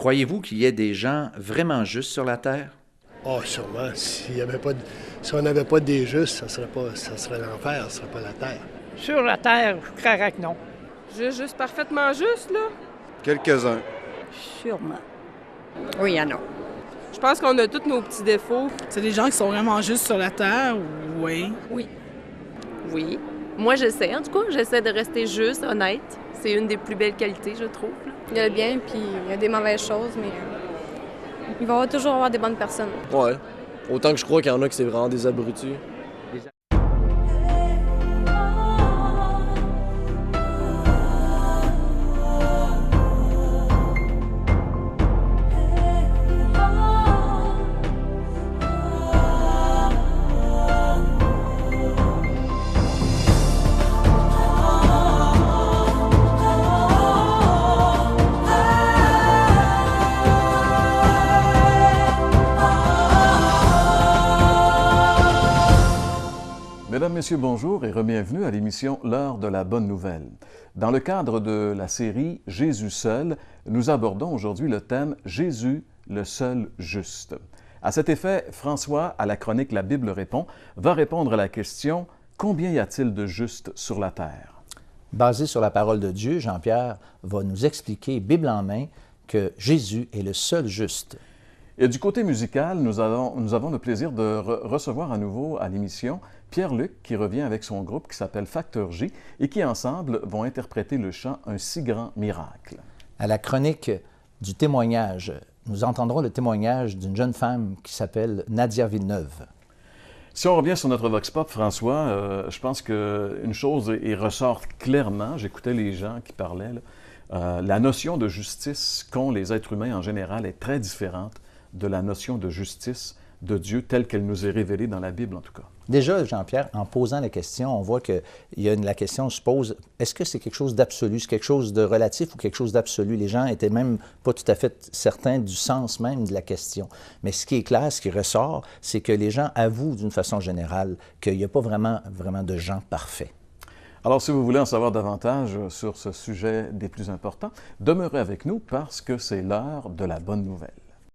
Croyez-vous qu'il y ait des gens vraiment justes sur la terre? Ah, sûrement. Si on n'avait pas des justes, ça serait l'enfer, ce serait pas la terre. Sur la terre, je croirais que non. Juste parfaitement juste, là? Quelques-uns. Sûrement. Oui, il y en a. Je pense qu'on a tous nos petits défauts. C'est des gens qui sont vraiment justes sur la terre, oui. Oui. Oui. Moi, j'essaie, en tout cas. J'essaie de rester juste, honnête. C'est une des plus belles qualités, je trouve. Il y a le bien, puis il y a des mauvaises choses, mais il va toujours avoir des bonnes personnes. Ouais. Autant que je crois qu'il y en a qui c'est vraiment des abrutis. Mesdames, Messieurs, bonjour et bienvenue à l'émission L'heure de la bonne nouvelle. Dans le cadre de la série Jésus seul, nous abordons aujourd'hui le thème Jésus, le seul juste. À cet effet, François, à la chronique La Bible répond, va répondre à la question « Combien y a-t-il de justes sur la terre? » Basé sur la parole de Dieu, Jean-Pierre va nous expliquer, Bible en main, que Jésus est le seul juste. Et du côté musical, nous avons le plaisir de recevoir à nouveau à l'émission Pierre-Luc, qui revient avec son groupe qui s'appelle Facteur J et qui, ensemble, vont interpréter le chant « Un si grand miracle ». À la chronique du témoignage, nous entendrons le témoignage d'une jeune femme qui s'appelle Nadia Villeneuve. Si on revient sur notre Vox Pop, François, je pense qu'une chose ressort clairement, j'écoutais les gens qui parlaient, la notion de justice qu'ont les êtres humains en général est très différente de la notion de justice de Dieu telle qu'elle nous est révélée dans la Bible, en tout cas. Déjà, Jean-Pierre, en posant la question, on voit que la question se pose, est-ce que c'est quelque chose d'absolu, c'est quelque chose de relatif ou quelque chose d'absolu? Les gens étaient même pas tout à fait certains du sens même de la question. Mais ce qui est clair, ce qui ressort, c'est que les gens avouent d'une façon générale qu'il n'y a pas vraiment de gens parfaits. Alors, si vous voulez en savoir davantage sur ce sujet des plus importants, demeurez avec nous parce que c'est l'heure de la bonne nouvelle.